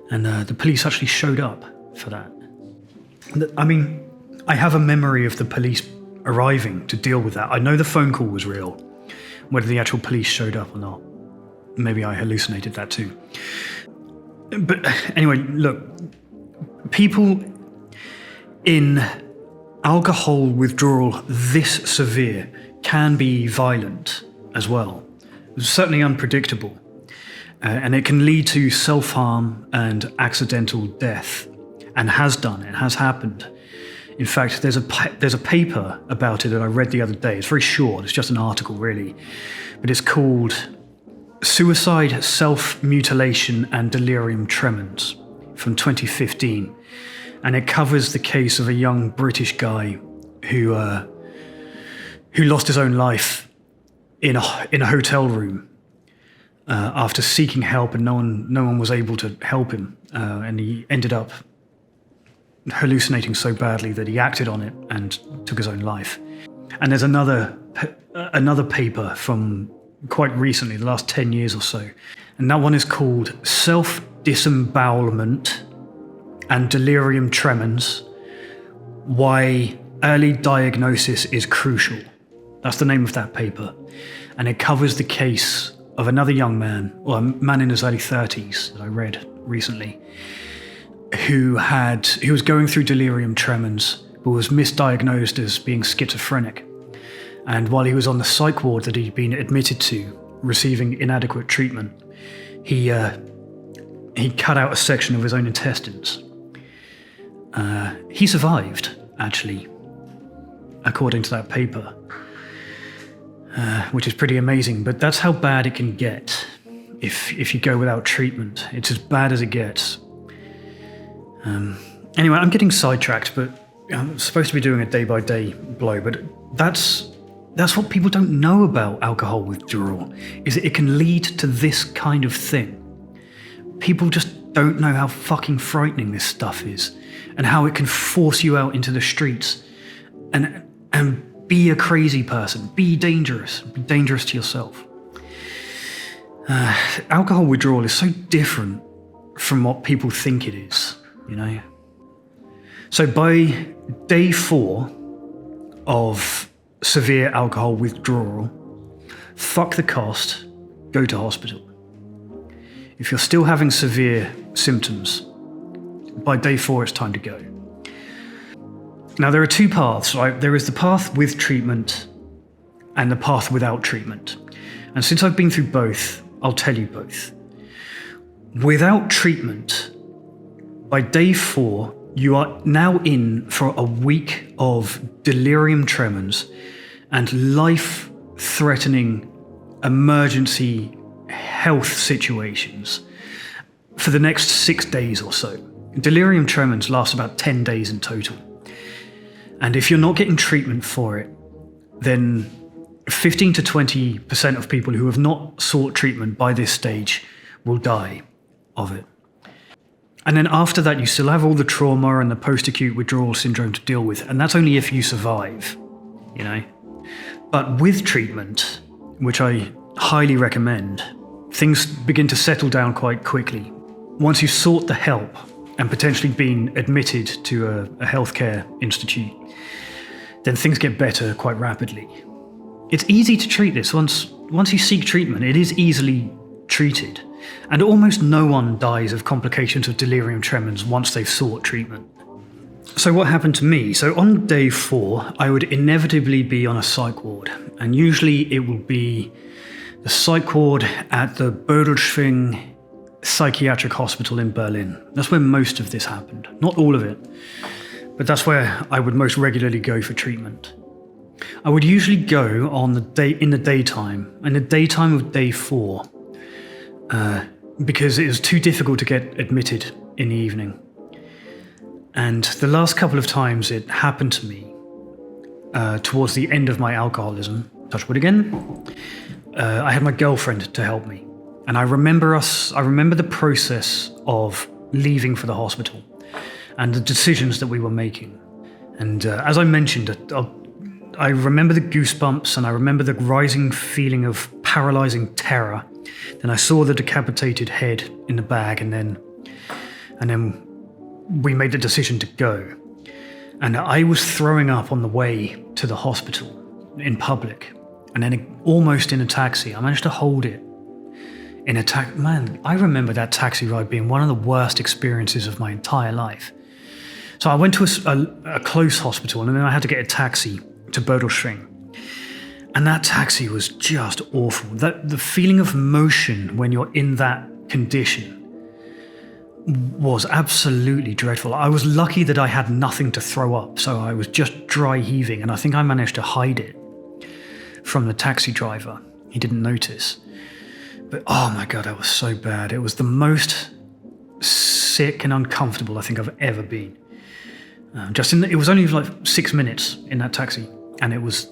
And the police actually showed up for that. I mean, I have a memory of the police arriving to deal with that. I know the phone call was real. Whether the actual police showed up or not, maybe I hallucinated that too. But anyway, look, people in alcohol withdrawal this severe can be violent as well. It's certainly unpredictable. And it can lead to self-harm and accidental death, and has done. It has happened. In fact, there's a paper about it that I read the other day. It's very short. It's just an article, really. But it's called Suicide, Self-Mutilation and Delirium Tremens from 2015. And it covers the case of a young British guy who lost his own life in a hotel room after seeking help, and no one was able to help him. And he ended up hallucinating so badly that he acted on it and took his own life. And there's another paper from quite recently, the last 10 years or so, and that one is called Self-Disembowelment and Delirium Tremens, Why Early Diagnosis is Crucial. That's the name of that paper. And it covers the case of another young man, or a man in his early 30s that I read recently, who was going through delirium tremens, but was misdiagnosed as being schizophrenic. And while he was on the psych ward that he'd been admitted to, receiving inadequate treatment, he cut out a section of his own intestines. He survived, actually, according to that paper, which is pretty amazing. But that's how bad it can get if you go without treatment. It's as bad as it gets. Anyway, I'm getting sidetracked, but I'm supposed to be doing a day-by-day blow, but that's what people don't know about alcohol withdrawal, is that it can lead to this kind of thing. People just don't know how fucking frightening this stuff is, and how it can force you out into the streets and be a crazy person, be dangerous to yourself. Alcohol withdrawal is so different from what people think it is, you know? So by day 4 of severe alcohol withdrawal, fuck the cost, go to hospital. If you're still having severe symptoms, by day 4 it's time to go. Now there are 2 paths, right? There is the path with treatment and the path without treatment. And since I've been through both, I'll tell you both. Without treatment, by day 4, you are now in for a week of delirium tremens and life-threatening emergency health situations for the next 6 days or so. Delirium tremens last about 10 days in total. And if you're not getting treatment for it, then 15 to 20% of people who have not sought treatment by this stage will die of it. And then after that, you still have all the trauma and the post-acute withdrawal syndrome to deal with, and that's only if you survive, you know? But with treatment, which I highly recommend, things begin to settle down quite quickly. Once you've sought the help and potentially been admitted to a healthcare institute, then things get better quite rapidly. It's easy to treat this. Once you seek treatment, it is easily treated. And almost no one dies of complications of delirium tremens once they've sought treatment. So what happened to me? So on day 4, I would inevitably be on a psych ward. And usually it will be the psych ward at the Bodelschwing Psychiatric Hospital in Berlin. That's where most of this happened. Not all of it, but that's where I would most regularly go for treatment. I would usually go in the daytime of day 4, because it was too difficult to get admitted in the evening. And the last couple of times it happened to me, towards the end of my alcoholism, touch wood again, I had my girlfriend to help me. And I remember the process of leaving for the hospital and the decisions that we were making. And as I mentioned, I remember the goosebumps and I remember the rising feeling of paralyzing terror. Then I saw the decapitated head in the bag, and then we made the decision to go. And I was throwing up on the way to the hospital in public, and then almost in a taxi. I managed to hold it in a taxi. Man, I remember that taxi ride being one of the worst experiences of my entire life. So I went to a close hospital, and then I had to get a taxi to Bodelschwing. And that taxi was just awful. The feeling of motion when you're in that condition was absolutely dreadful. I was lucky that I had nothing to throw up, so I was just dry heaving, and I think I managed to hide it from the taxi driver. He didn't notice. But oh my God, that was so bad. It was the most sick and uncomfortable I think I've ever been. It was only like 6 minutes in that taxi, and it was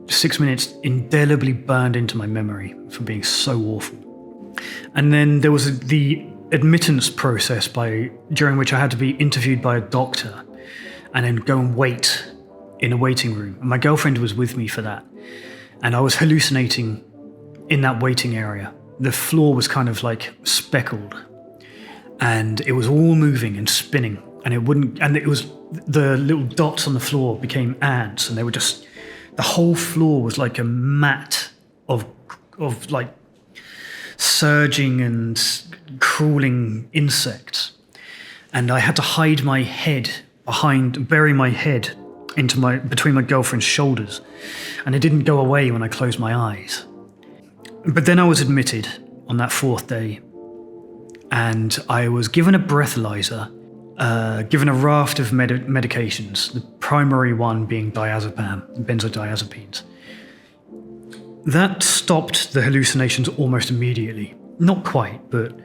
6 minutes indelibly burned into my memory from being so awful. And then there was the admittance process during which I had to be interviewed by a doctor and then go and wait in a waiting room. And my girlfriend was with me for that. And I was hallucinating in that waiting area. The floor was kind of like speckled, and it was all moving and spinning, and the little dots on the floor became ants, and they were just, the whole floor was like a mat of like surging and crawling insects. And I had to hide my head bury my head between my girlfriend's shoulders. And it didn't go away when I closed my eyes. But then I was admitted on that 4th day, and I was given a breathalyzer, given a raft of medications, the primary one being diazepam, benzodiazepines. That stopped the hallucinations almost immediately. Not quite, but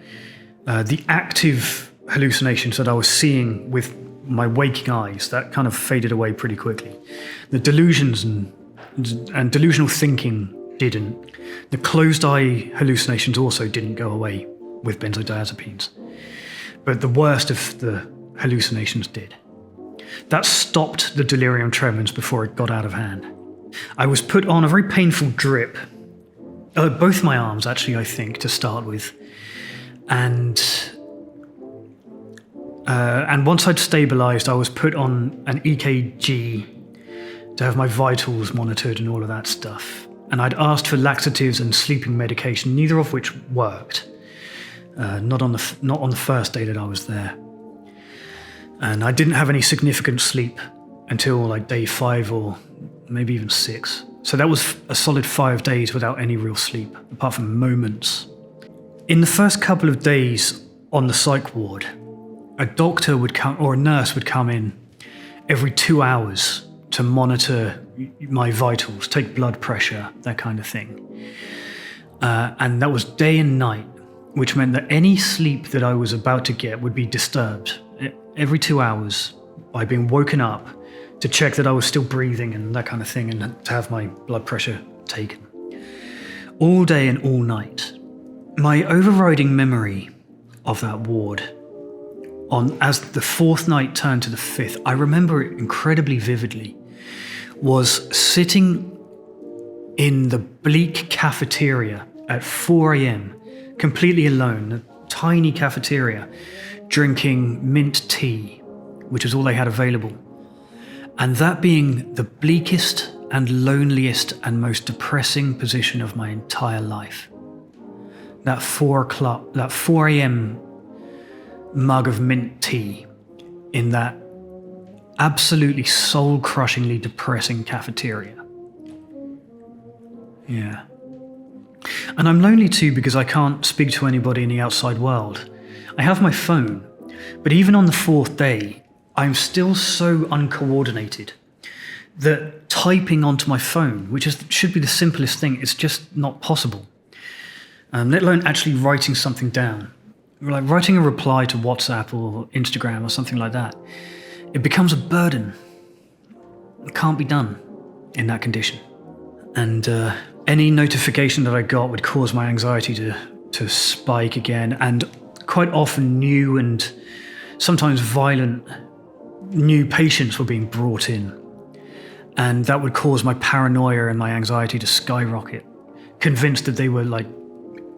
the active hallucinations that I was seeing with my waking eyes, that kind of faded away pretty quickly. The delusions and delusional thinking didn't. The closed eye hallucinations also didn't go away with benzodiazepines. But the worst of the hallucinations did. That stopped the delirium tremens before it got out of hand. I was put on a very painful drip, both my arms actually, I think, to start with. And once I'd stabilised, I was put on an EKG to have my vitals monitored and all of that stuff. And I'd asked for laxatives and sleeping medication, neither of which worked. Not on the first day that I was there. And I didn't have any significant sleep until like day 5 or maybe even 6. So that was a solid 5 days without any real sleep, apart from moments. In the first couple of days on the psych ward, a doctor would come, or a nurse would come in every 2 hours to monitor my vitals, take blood pressure, that kind of thing. And that was day and night, which meant that any sleep that I was about to get would be disturbed every 2 hours by being woken up to check that I was still breathing and that kind of thing, and to have my blood pressure taken. All day and all night. My overriding memory of that ward, as the 4th night turned to the 5th, I remember it incredibly vividly, was sitting in the bleak cafeteria at 4 a.m, completely alone, a tiny cafeteria, drinking mint tea, which was all they had available. And that being the bleakest and loneliest and most depressing position of my entire life. That 4 a.m. mug of mint tea in that absolutely soul-crushingly depressing cafeteria. Yeah. And I'm lonely too because I can't speak to anybody in the outside world. I have my phone, but even on the 4th day, I'm still so uncoordinated that typing onto my phone, which should be the simplest thing, it's just not possible. Let alone actually writing something down. Like writing a reply to WhatsApp or Instagram or something like that. It becomes a burden. It can't be done in that condition. And any notification that I got would cause my anxiety to spike again, and quite often new and sometimes violent new patients were being brought in, and that would cause my paranoia and my anxiety to skyrocket, convinced that they were like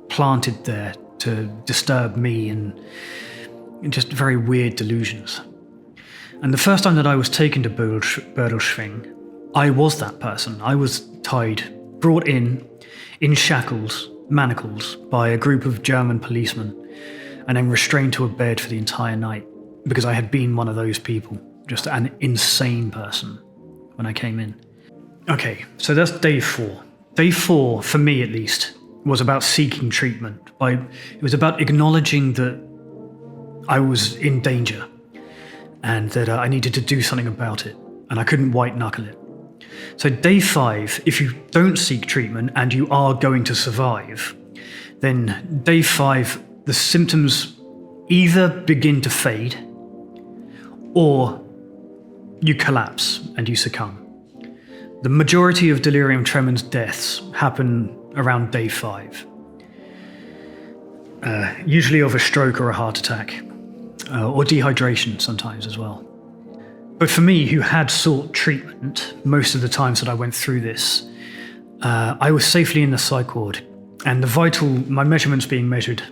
planted there to disturb me, and just very weird delusions. And the first time that I was taken to Berdelschwing, I was that person. I was tied, brought in shackles, manacles, by a group of German policemen, and then restrained to a bed for the entire night, because I had been one of those people, just an insane person when I came in. Okay, so that's day 4. Day 4, for me at least, was about seeking treatment. It was about acknowledging that I was in danger and that I needed to do something about it, and I couldn't white knuckle it. So day 5, if you don't seek treatment and you are going to survive, then day 5, the symptoms either begin to fade or you collapse and you succumb. The majority of delirium tremens deaths happen around day 5, usually of a stroke or a heart attack, or dehydration sometimes as well. But for me, who had sought treatment most of the times that I went through this, I was safely in the psych ward, and my measurements being measured,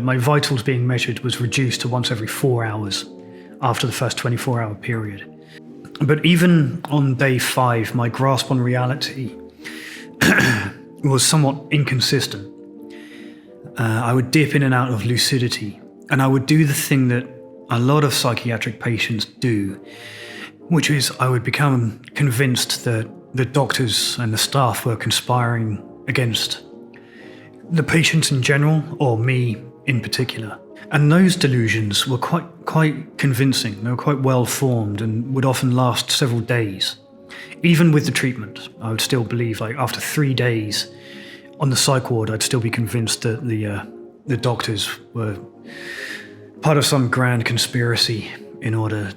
my vitals being measured was reduced to once every 4 hours after the first 24-hour period. But even on day 5, my grasp on reality was somewhat inconsistent. I would dip in and out of lucidity, and I would do the thing that a lot of psychiatric patients do, which is I would become convinced that the doctors and the staff were conspiring against the patients in general, or me in particular. And those delusions were quite convincing. They were quite well formed and would often last several days. Even with the treatment, I would still believe, like after 3 days on the psych ward, I'd still be convinced that the doctors were part of some grand conspiracy in order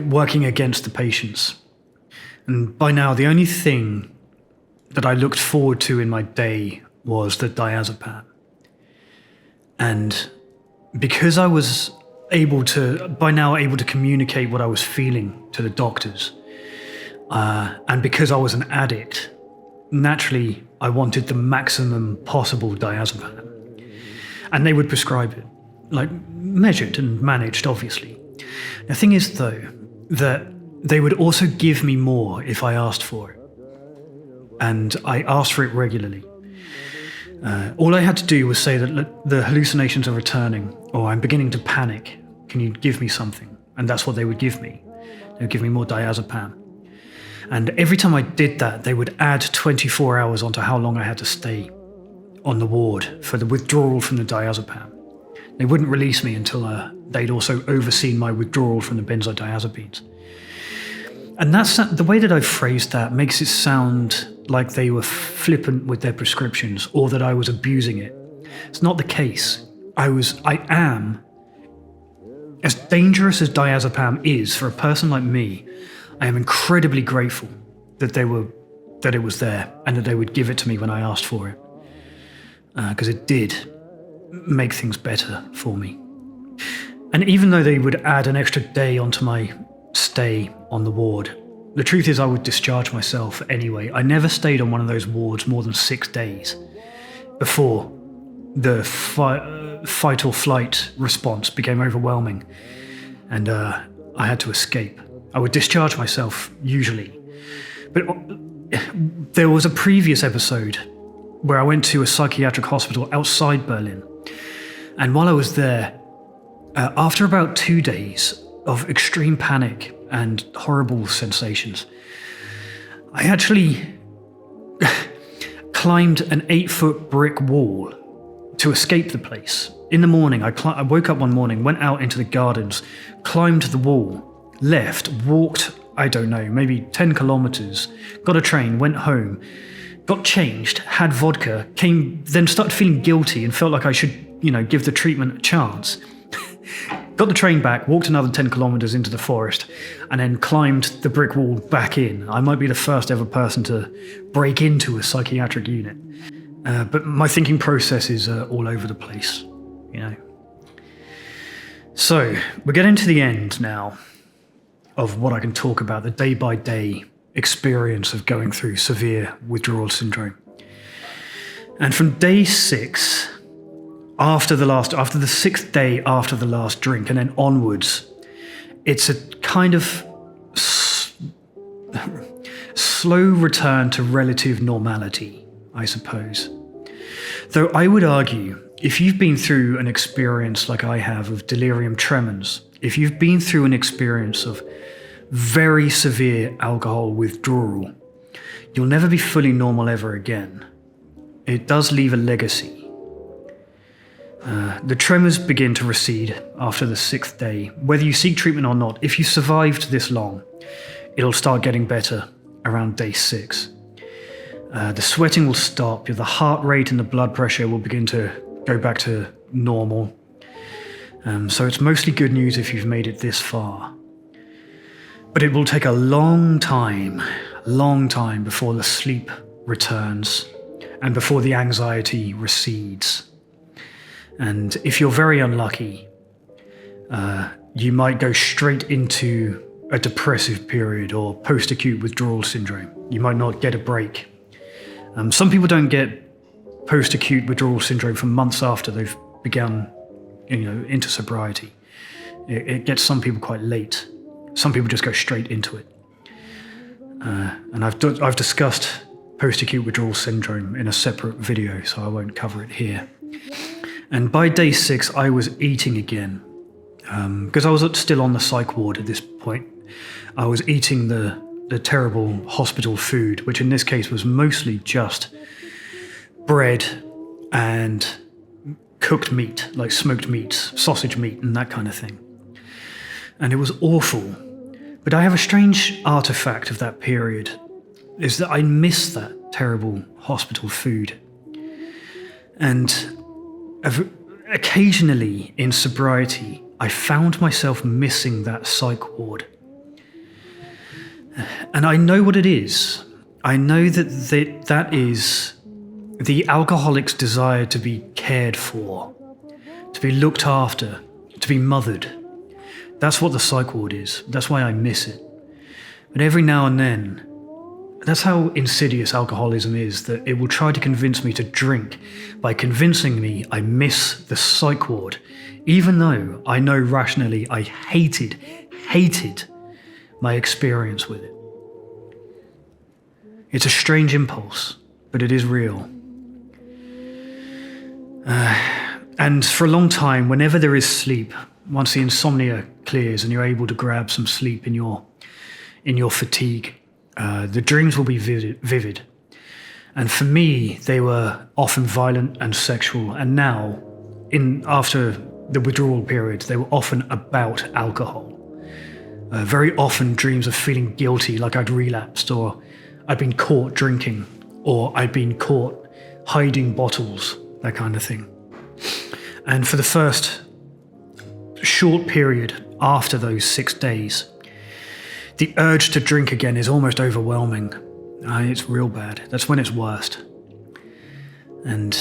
working against the patients. And by now, the only thing that I looked forward to in my day was the diazepam. And because I was by now able to communicate what I was feeling to the doctors, and because I was an addict, naturally I wanted the maximum possible diazepam. And they would prescribe it, like measured and managed, obviously. The thing is, though, that they would also give me more if I asked for it. And I asked for it regularly. All I had to do was say that, look, the hallucinations are returning, or I'm beginning to panic. Can you give me something? And that's what they would give me. They would give me more diazepam. And every time I did that, they would add 24 hours onto how long I had to stay on the ward for the withdrawal from the diazepam. They wouldn't release me until they'd also overseen my withdrawal from the benzodiazepines. And that's the way that I phrased that makes it sound like they were flippant with their prescriptions or that I was abusing it. It's not the case. I am, as dangerous as diazepam is for a person like me, I am incredibly grateful that it was there and that they would give it to me when I asked for it. Because it did make things better for me. And even though they would add an extra day onto my stay on the ward, the truth is I would discharge myself anyway. I never stayed on one of those wards more than 6 days before the fight or flight response became overwhelming and I had to escape. I would discharge myself usually. But there was a previous episode where I went to a psychiatric hospital outside Berlin. And while I was there, after about 2 days of extreme panic and horrible sensations, I actually climbed an 8-foot brick wall to escape the place. In the morning, I woke up one morning, went out into the gardens, climbed the wall, left, walked, I don't know, maybe 10 kilometers, got a train, went home, got changed, had vodka, then started feeling guilty and felt like I should, give the treatment a chance. Got the train back, walked another 10 kilometers into the forest, and then climbed the brick wall back in. I might be the first ever person to break into a psychiatric unit. But my thinking process is all over the place, So, we're getting to the end now of what I can talk about, the day-by-day experience of going through severe withdrawal syndrome. And from day 6, after the 6th day after the last drink, and then onwards, it's a kind of slow return to relative normality, I suppose. Though I would argue, if you've been through an experience like I have of delirium tremens, if you've been through an experience of very severe alcohol withdrawal, you'll never be fully normal ever again. It does leave a legacy. The tremors begin to recede after the 6th day. Whether you seek treatment or not, if you survived this long, it'll start getting better around day 6. The sweating will stop, the heart rate and the blood pressure will begin to go back to normal. So it's mostly good news if you've made it this far. But it will take a long time before the sleep returns and before the anxiety recedes. And if you're very unlucky, you might go straight into a depressive period or post-acute withdrawal syndrome. You might not get a break. Some people don't get post-acute withdrawal syndrome for months after they've begun, into sobriety. It gets some people quite late. Some people just go straight into it. And I've discussed post-acute withdrawal syndrome in a separate video, so I won't cover it here. And by day 6, I was eating again. Because I was still on the psych ward at this point. I was eating the terrible hospital food, which in this case was mostly just bread and cooked meat, like smoked meats, sausage meat and that kind of thing. And it was awful. But I have a strange artifact of that period, is that I miss that terrible hospital food. And occasionally in sobriety, I found myself missing that psych ward. And I know what it is. I know that is the alcoholic's desire to be cared for, to be looked after, to be mothered. That's what the psych ward is. That's why I miss it. But every now and then, that's how insidious alcoholism is, that it will try to convince me to drink by convincing me I miss the psych ward, even though I know rationally I hated my experience with it. It's a strange impulse, but it is real. And for a long time, whenever there is sleep, once the insomnia clears and you're able to grab some sleep in your fatigue, the dreams will be vivid. And for me, they were often violent and sexual. And now, after the withdrawal period, they were often about alcohol. Very often dreams of feeling guilty, like I'd relapsed, or I'd been caught drinking, or I'd been caught hiding bottles, that kind of thing. And for the first short period after those 6 days, the urge to drink again is almost overwhelming. It's real bad. That's when it's worst. And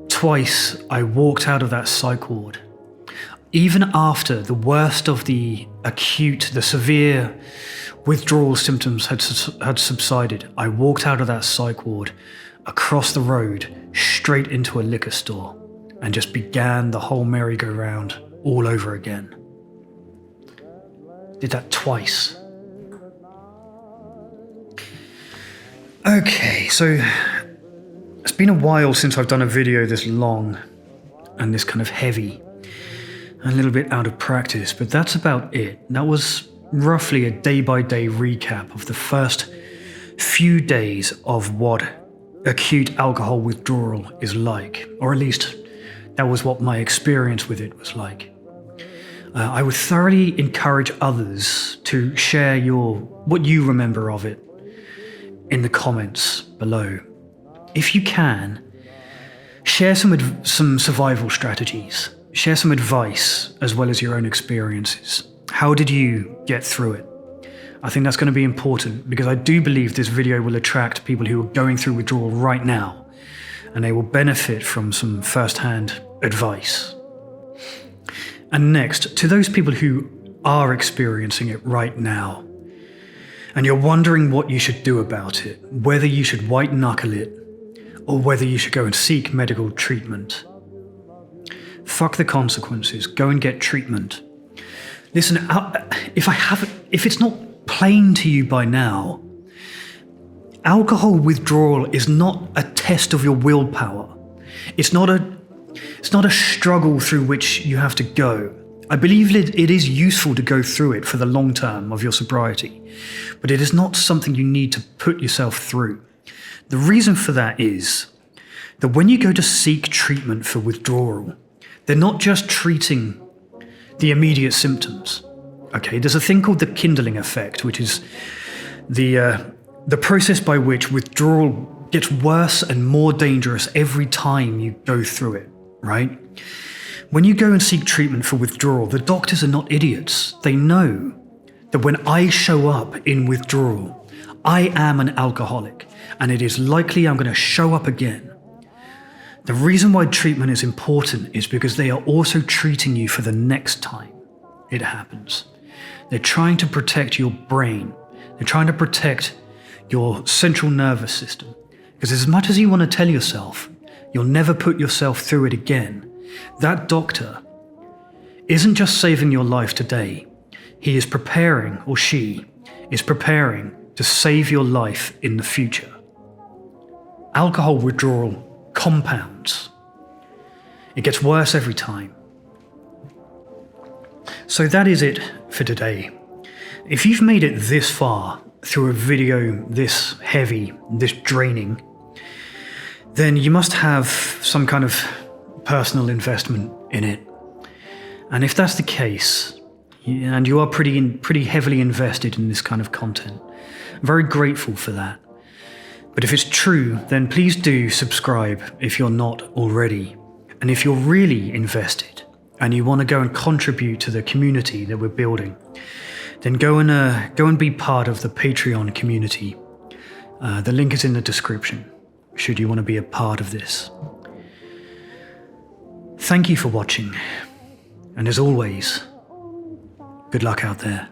twice I walked out of that psych ward. Even after the worst of the severe withdrawal symptoms had subsided, I walked out of that psych ward, across the road, straight into a liquor store, and just began the whole merry-go-round all over again. Did that twice. Okay, so it's been a while since I've done a video this long and this kind of heavy, a little bit out of practice, but that's about it. That was roughly a day-by-day recap of the first few days of what acute alcohol withdrawal is like, or at least that was what my experience with it was like. I would thoroughly encourage others to share what you remember of it in the comments below. If you can, share some survival strategies. Share some advice as well as your own experiences. How did you get through it? I think that's going to be important because I do believe this video will attract people who are going through withdrawal right now, and they will benefit from some first-hand advice. And next, to those people who are experiencing it right now, and you're wondering what you should do about it, whether you should white-knuckle it, or whether you should go and seek medical treatment. Fuck the consequences. Go and get treatment. Listen, if it's not plain to you by now, alcohol withdrawal is not a test of your willpower. It's not a struggle through which you have to go. I believe it is useful to go through it for the long term of your sobriety, but it is not something you need to put yourself through. The reason for that is that when you go to seek treatment for withdrawal, they're not just treating the immediate symptoms. Okay, there's a thing called the kindling effect, which is the process by which withdrawal gets worse and more dangerous every time you go through it, right? When you go and seek treatment for withdrawal, the doctors are not idiots. They know that when I show up in withdrawal, I am an alcoholic, and it is likely I'm going to show up again. The reason why treatment is important is because they are also treating you for the next time it happens. They're trying to protect your brain. They're trying to protect your central nervous system. Because as much as you want to tell yourself you'll never put yourself through it again, that doctor isn't just saving your life today. He is preparing, or she is preparing, to save your life in the future. Alcohol withdrawal compounds. It gets worse every time. So that is it for today. If you've made it this far through a video this heavy, this draining, then you must have some kind of personal investment in it. And if that's the case, and you are pretty heavily invested in this kind of content, I'm very grateful for that. But if it's true, then please do subscribe if you're not already. And if you're really invested and you want to go and contribute to the community that we're building, then go and be part of the Patreon community. The link is in the description, should you want to be a part of this. Thank you for watching, and as always, good luck out there.